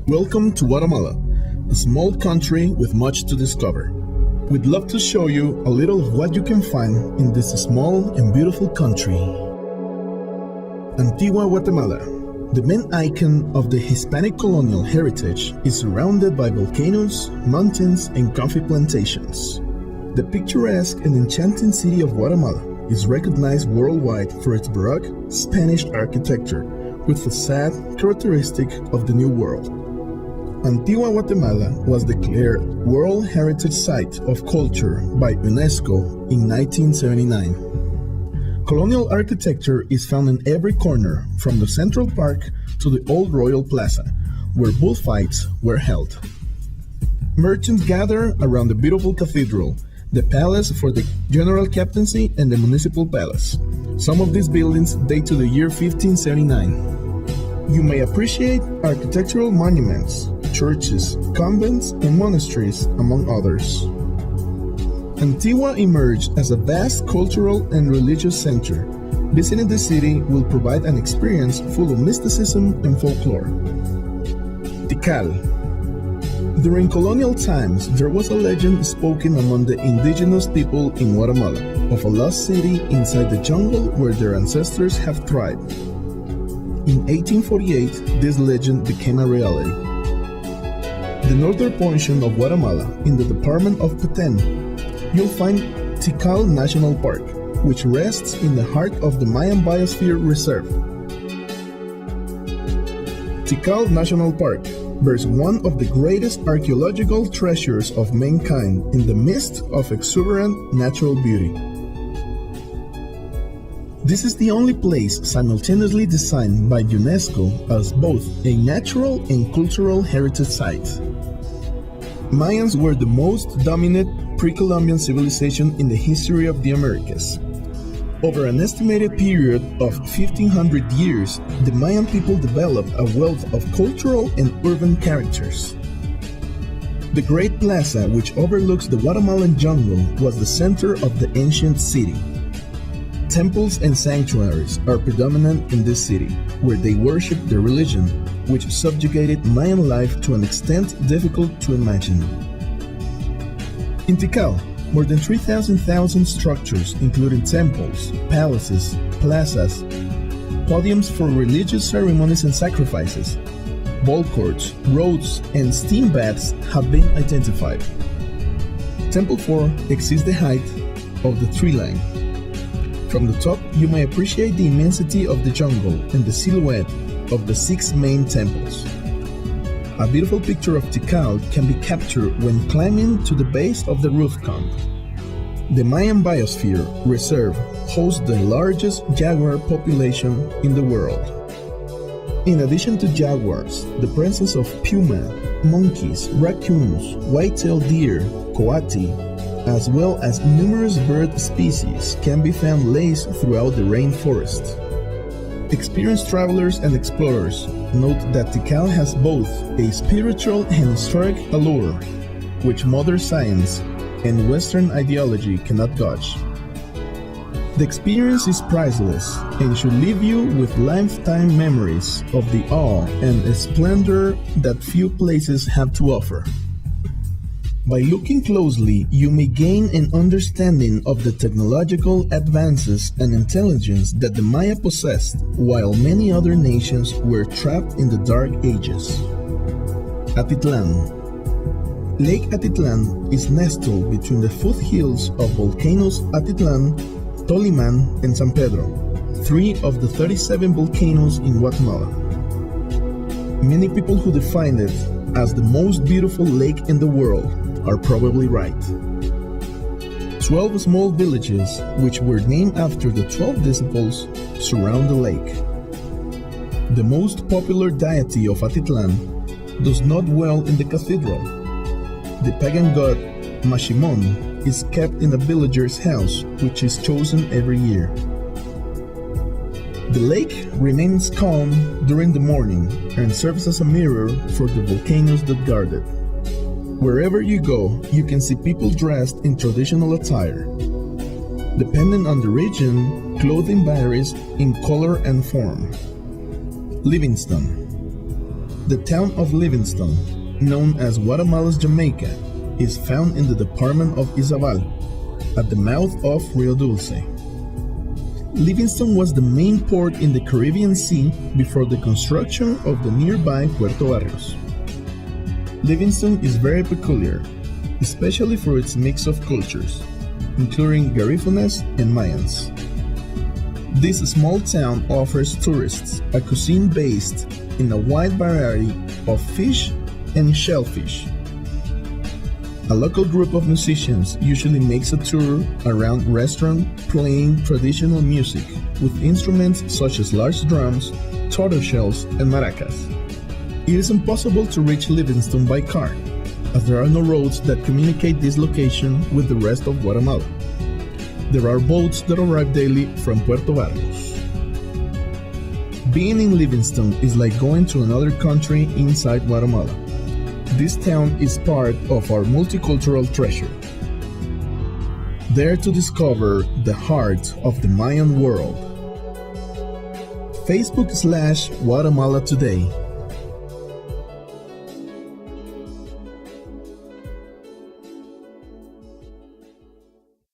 Welcome to Guatemala, a small country with much to discover. We'd love to show you a little of what you can find in this small and beautiful country. Antigua Guatemala, the main icon of the Hispanic colonial heritage, is surrounded by volcanoes, mountains, and coffee plantations. The picturesque and enchanting city of Guatemala is recognized worldwide for its Baroque Spanish architecture, with facade characteristic of the New World. Antigua Guatemala was declared World Heritage Site of Culture by UNESCO in 1979. Colonial architecture is found in every corner, from the Central Park to the Old Royal Plaza, where bullfights were held. Merchants gather around the beautiful cathedral, the palace for the general captaincy, and the municipal palace. Some of these buildings date to the year 1579. You may appreciate architectural monuments, churches, convents, and monasteries, among others. Antigua emerged as a vast cultural and religious center. Visiting the city will provide an experience full of mysticism and folklore. Tikal. During colonial times, there was a legend spoken among the indigenous people in Guatemala of a lost city inside the jungle where their ancestors have thrived. In 1848, this legend became a reality. The northern portion of Guatemala, in the department of Petén, you'll find Tikal National Park, which rests in the heart of the Mayan Biosphere Reserve. Tikal National Park bears one of the greatest archaeological treasures of mankind in the midst of exuberant natural beauty. This is the only place simultaneously designed by UNESCO as both a natural and cultural heritage site. Mayans were the most dominant pre-Columbian civilization in the history of the Americas. Over an estimated period of 1,500 years, the Mayan people developed a wealth of cultural and urban characters. The Great Plaza, which overlooks the Guatemalan jungle, was the center of the ancient city. Temples and sanctuaries are predominant in this city, where they worship their religion, which subjugated Mayan life to an extent difficult to imagine. In Tikal, more than 3,000 structures, including temples, palaces, plazas, podiums for religious ceremonies and sacrifices, ball courts, roads, and steam baths have been identified. Temple 4 exceeds the height of the tree line. From the top, you may appreciate the immensity of the jungle and the silhouette of the 6 main temples. A beautiful picture of Tikal can be captured when climbing to the base of the roof comp. The Mayan Biosphere Reserve hosts the largest jaguar population in the world. In addition to jaguars, the presence of puma, monkeys, raccoons, white-tailed deer, coati, as well as numerous bird species can be found laced throughout the rainforest. Experienced travelers and explorers note that Tikal has both a spiritual and historic allure, which modern science and Western ideology cannot gauge. The experience is priceless and should leave you with lifetime memories of the awe and splendor that few places have to offer. By looking closely, you may gain an understanding of the technological advances and intelligence that the Maya possessed, while many other nations were trapped in the Dark Ages. Atitlan. Lake Atitlan is nestled between the foothills of volcanoes Atitlan, Toliman, and San Pedro, 3 of the 37 volcanoes in Guatemala. Many people who define it as the most beautiful lake in the world are probably right. 12 small villages, which were named after the 12 disciples, surround the lake. The most popular deity of Atitlan does not dwell in the cathedral. The pagan god Mashimon is kept in a villager's house, which is chosen every year. The lake remains calm during the morning and serves as a mirror for the volcanoes that guard it. Wherever you go, you can see people dressed in traditional attire. Depending on the region, clothing varies in color and form. Livingston. The town of Livingston, known as Guatemala's Jamaica, is found in the department of Izabal, at the mouth of Rio Dulce. Livingston was the main port in the Caribbean Sea before the construction of the nearby Puerto Barrios. Livingston is very peculiar, especially for its mix of cultures, including Garifunes and Mayans. This small town offers tourists a cuisine based in a wide variety of fish and shellfish. A local group of musicians usually makes a tour around restaurant playing traditional music with instruments such as large drums, turtle shells, and maracas. It is impossible to reach Livingston by car, as there are no roads that communicate this location with the rest of Guatemala. There are boats that arrive daily from Puerto Barrios. Being in Livingston is like going to another country inside Guatemala. This town is part of our multicultural treasure. Dare to discover the heart of the Mayan world. Facebook/Guatemala Today.